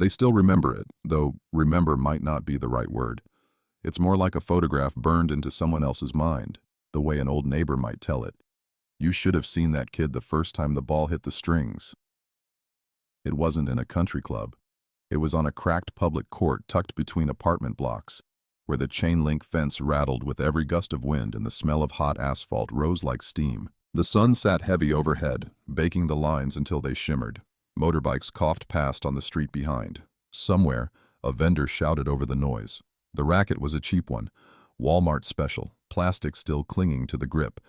They still remember it, though remember might not be the right word. It's more like a photograph burned into someone else's mind, the way an old neighbor might tell it. You should have seen that kid the first time the ball hit the strings. It wasn't in a country club. It was on a cracked public court tucked between apartment blocks, where the chain-link fence rattled with every gust of wind and the smell of hot asphalt rose like steam. The sun sat heavy overhead, baking the lines until they shimmered. Motorbikes coughed past on the street behind. Somewhere, a vendor shouted over the noise. The racket was a cheap one, Walmart special, plastic still clinging to the grip.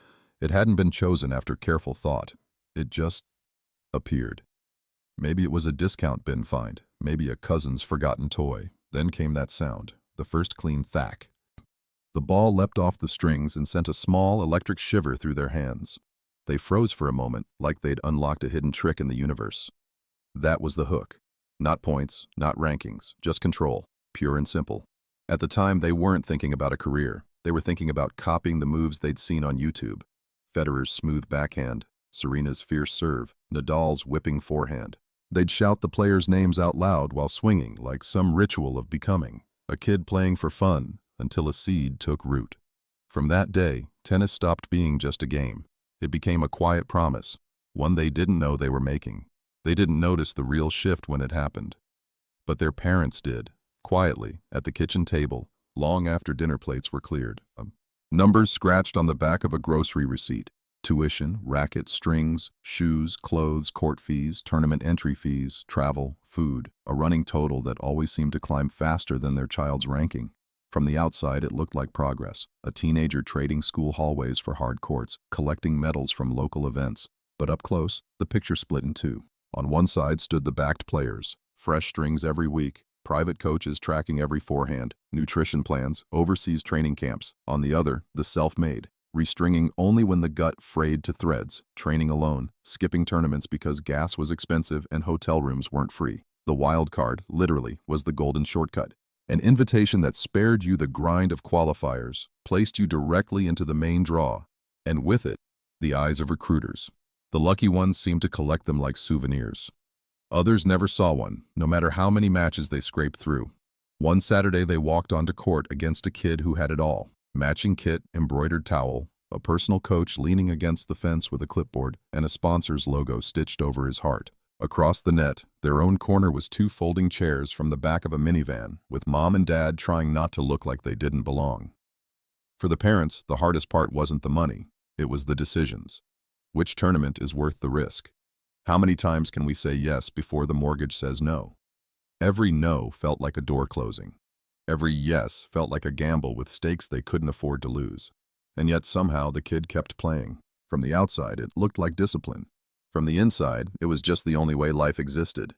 It hadn't been chosen after careful thought. It just appeared. Maybe it was a discount bin find, maybe a cousin's forgotten toy. Then came that sound, the first clean thwack. The ball leapt off the strings and sent a small electric shiver through their hands. They froze for a moment, like they'd unlocked a hidden trick in the universe. That was the hook. Not points, not rankings, just control, pure and simple. At the time, they weren't thinking about a career. They were thinking about copying the moves they'd seen on YouTube. Federer's smooth backhand, Serena's fierce serve, Nadal's whipping forehand. They'd shout the players' names out loud while swinging, like some ritual of becoming. A kid playing for fun, until a seed took root. From that day, tennis stopped being just a game. It became a quiet promise, one they didn't know they were making. They didn't notice the real shift when it happened. But their parents did, quietly, at the kitchen table, long after dinner plates were cleared. Numbers scratched on the back of a grocery receipt. Tuition, racket, strings, shoes, clothes, court fees, tournament entry fees, travel, food, a running total that always seemed to climb faster than their child's ranking. From the outside, it looked like progress, a teenager trading school hallways for hard courts, collecting medals from local events. But up close, the picture split in two. On one side stood the backed players, fresh strings every week, private coaches tracking every forehand, nutrition plans, overseas training camps. On the other, the self-made, restringing only when the gut frayed to threads, training alone, skipping tournaments because gas was expensive and hotel rooms weren't free. The Wildcard, literally, was the golden shortcut. An invitation that spared you the grind of qualifiers, placed you directly into the main draw, and with it, the eyes of recruiters. The lucky ones seemed to collect them like souvenirs. Others never saw one, no matter how many matches they scraped through. One Saturday they walked onto court against a kid who had it all. Matching kit, embroidered towel, a personal coach leaning against the fence with a clipboard, and a sponsor's logo stitched over his heart. Across the net, their own corner was two folding chairs from the back of a minivan, with mom and dad trying not to look like they didn't belong. For the parents, the hardest part wasn't the money, it was the decisions. Which tournament is worth the risk? How many times can we say yes before the mortgage says no? Every no felt like a door closing. Every yes felt like a gamble with stakes they couldn't afford to lose. And yet somehow the kid kept playing. From the outside, it looked like discipline. From the inside, it was just the only way life existed.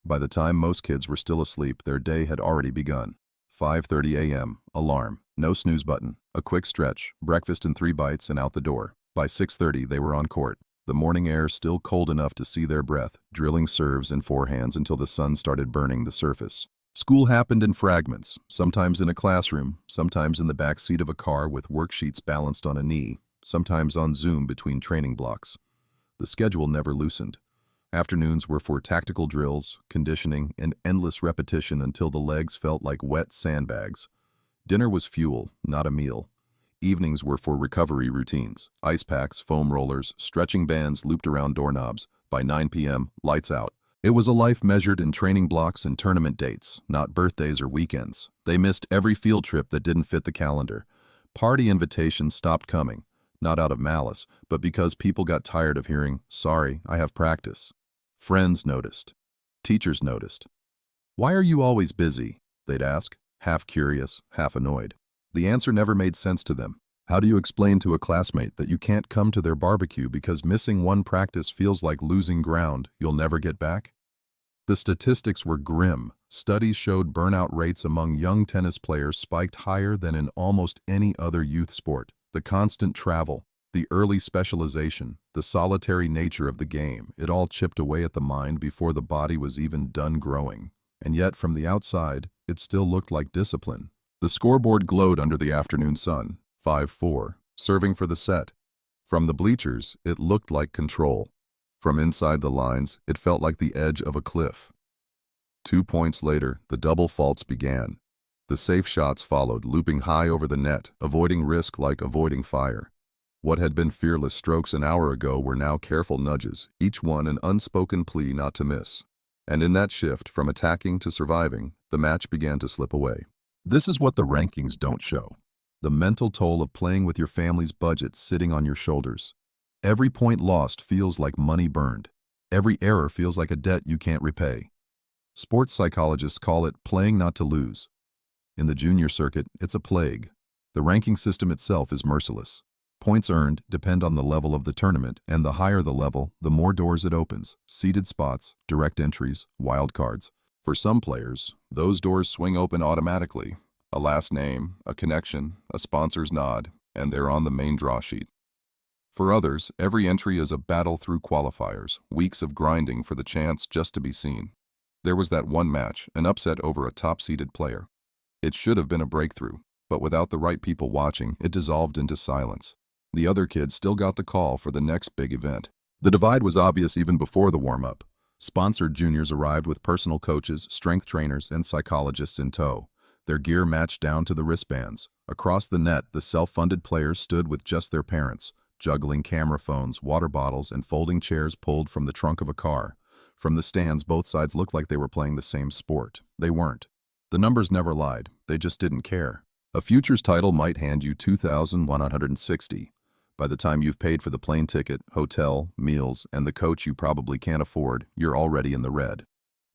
By the time most kids were still asleep, their day had already begun. 5:30 a.m., alarm, no snooze button, a quick stretch, breakfast in 3 bites and out the door. By 6:30, they were on court. The morning air still cold enough to see their breath, drilling serves and forehands until the sun started burning the surface. School happened in fragments, sometimes in a classroom, sometimes in the back seat of a car with worksheets balanced on a knee, sometimes on Zoom between training blocks. The schedule never loosened. Afternoons were for tactical drills, conditioning, and endless repetition until the legs felt like wet sandbags. Dinner was fuel, not a meal. Evenings were for recovery routines, ice packs, foam rollers, stretching bands looped around doorknobs. By 9 p.m., lights out. It was a life measured in training blocks and tournament dates, not birthdays or weekends. They missed every field trip that didn't fit the calendar. Party invitations stopped coming. Not out of malice, but because people got tired of hearing, "Sorry, I have practice." Friends noticed. Teachers noticed. "Why are you always busy?" they'd ask, half curious, half annoyed. The answer never made sense to them. How do you explain to a classmate that you can't come to their barbecue because missing one practice feels like losing ground you'll never get back? The statistics were grim. Studies showed burnout rates among young tennis players spiked higher than in almost any other youth sport. The constant travel, the early specialization, the solitary nature of the game, it all chipped away at the mind before the body was even done growing. And yet, from the outside, it still looked like discipline. The scoreboard glowed under the afternoon sun, 5-4, serving for the set. From the bleachers, it looked like control. From inside the lines, it felt like the edge of a cliff. 2 points later, the double faults began. The safe shots followed, looping high over the net, avoiding risk like avoiding fire. What had been fearless strokes an hour ago were now careful nudges, each one an unspoken plea not to miss. And in that shift, from attacking to surviving, the match began to slip away. This is what the rankings don't show. The mental toll of playing with your family's budget sitting on your shoulders. Every point lost feels like money burned. Every error feels like a debt you can't repay. Sports psychologists call it playing not to lose. In the junior circuit, it's a plague. The ranking system itself is merciless. Points earned depend on the level of the tournament, and the higher the level, the more doors it opens. Seeded spots, direct entries, wildcards. For some players, those doors swing open automatically. A last name, a connection, a sponsor's nod, and they're on the main draw sheet. For others, every entry is a battle through qualifiers, weeks of grinding for the chance just to be seen. There was that one match, an upset over a top-seeded player. It should have been a breakthrough, but without the right people watching, it dissolved into silence. The other kids still got the call for the next big event. The divide was obvious even before the warm-up. Sponsored juniors arrived with personal coaches, strength trainers, and psychologists in tow. Their gear matched down to the wristbands. Across the net, the self-funded players stood with just their parents, juggling camera phones, water bottles, and folding chairs pulled from the trunk of a car. From the stands, both sides looked like they were playing the same sport. They weren't. The numbers never lied. They just didn't care. A futures title might hand you $2,160. By the time you've paid for the plane ticket, hotel, meals, and the coach you probably can't afford, you're already in the red.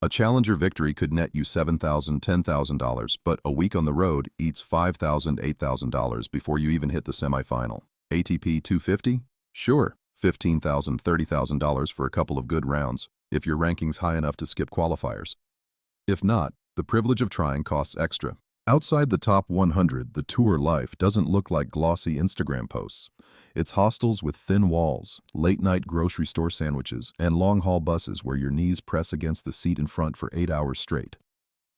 A challenger victory could net you $7,000, $10,000, but a week on the road eats $5,000, $8,000 before you even hit the semifinal. ATP 250? Sure, $15,000, $30,000 for a couple of good rounds, if your ranking's high enough to skip qualifiers. If not, the privilege of trying costs extra. Outside the top 100, the tour life doesn't look like glossy Instagram posts. It's hostels with thin walls, late-night grocery store sandwiches, and long-haul buses where your knees press against the seat in front for 8 hours straight.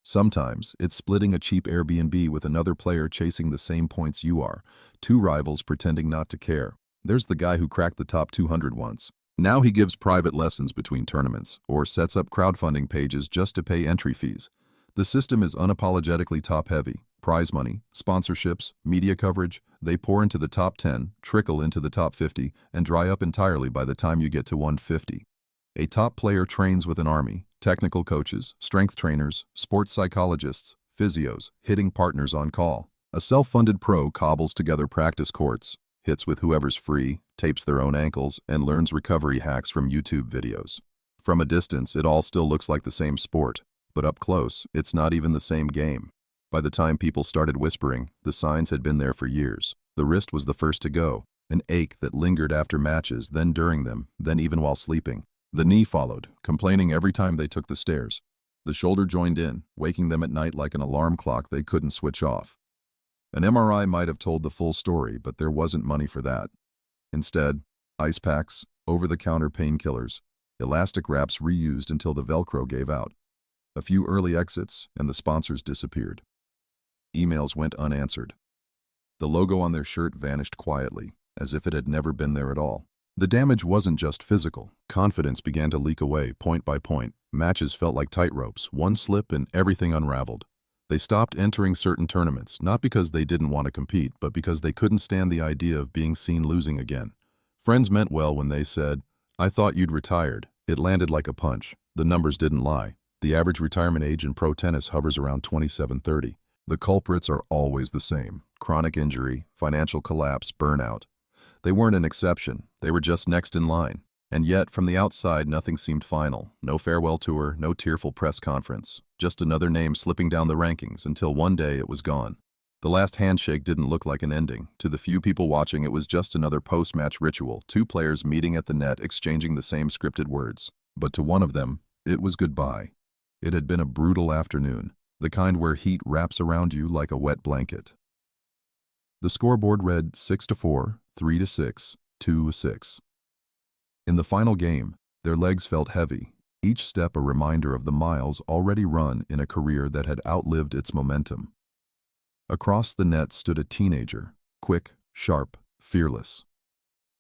Sometimes, it's splitting a cheap Airbnb with another player chasing the same points you are, two rivals pretending not to care. There's the guy who cracked the top 200 once. Now he gives private lessons between tournaments, or sets up crowdfunding pages just to pay entry fees. The system is unapologetically top-heavy. Prize money, sponsorships, media coverage, they pour into the top 10, trickle into the top 50, and dry up entirely by the time you get to 150. A top player trains with an army, technical coaches, strength trainers, sports psychologists, physios, hitting partners on call. A self-funded pro cobbles together practice courts, hits with whoever's free, tapes their own ankles, and learns recovery hacks from YouTube videos. From a distance, it all still looks like the same sport, but up close, it's not even the same game. By the time people started whispering, the signs had been there for years. The wrist was the first to go, an ache that lingered after matches, then during them, then even while sleeping. The knee followed, complaining every time they took the stairs. The shoulder joined in, waking them at night like an alarm clock they couldn't switch off. An MRI might have told the full story, but there wasn't money for that. Instead, ice packs, over-the-counter painkillers, elastic wraps reused until the Velcro gave out. A few early exits, and the sponsors disappeared. Emails went unanswered. The logo on their shirt vanished quietly, as if it had never been there at all. The damage wasn't just physical. Confidence began to leak away, point by point. Matches felt like tightropes. One slip and everything unraveled. They stopped entering certain tournaments, not because they didn't want to compete, but because they couldn't stand the idea of being seen losing again. Friends meant well when they said, "I thought you'd retired." It landed like a punch. The numbers didn't lie. The average retirement age in pro tennis hovers around 27-30. The culprits are always the same: chronic injury, financial collapse, burnout. They weren't an exception. They were just next in line. And yet, from the outside, nothing seemed final. No farewell tour, no tearful press conference. Just another name slipping down the rankings until one day it was gone. The last handshake didn't look like an ending. To the few people watching, it was just another post-match ritual, two players meeting at the net, exchanging the same scripted words. But to one of them, it was goodbye. It had been a brutal afternoon, the kind where heat wraps around you like a wet blanket. The scoreboard read 6-4, 3-6, 2-6. In the final game, their legs felt heavy, each step a reminder of the miles already run in a career that had outlived its momentum. Across the net stood a teenager, quick, sharp, fearless.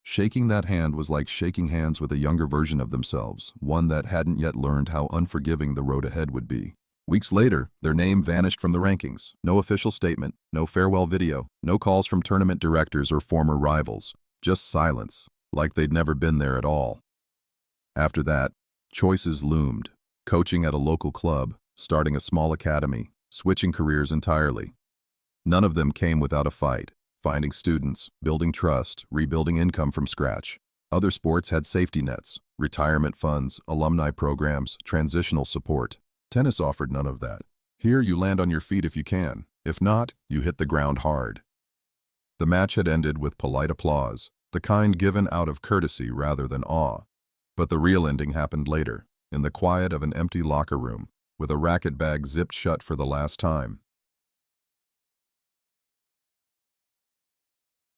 Shaking that hand was like shaking hands with a younger version of themselves, one that hadn't yet learned how unforgiving the road ahead would be. Weeks later, their name vanished from the rankings. No official statement, no farewell video, no calls from tournament directors or former rivals. Just silence, like they'd never been there at all. After that, choices loomed. Coaching at a local club, starting a small academy, switching careers entirely. None of them came without a fight. Finding students, building trust, rebuilding income from scratch. Other sports had safety nets, retirement funds, alumni programs, transitional support. Tennis offered none of that. Here you land on your feet if you can. If not, you hit the ground hard. The match had ended with polite applause, the kind given out of courtesy rather than awe. But the real ending happened later, in the quiet of an empty locker room, with a racket bag zipped shut for the last time.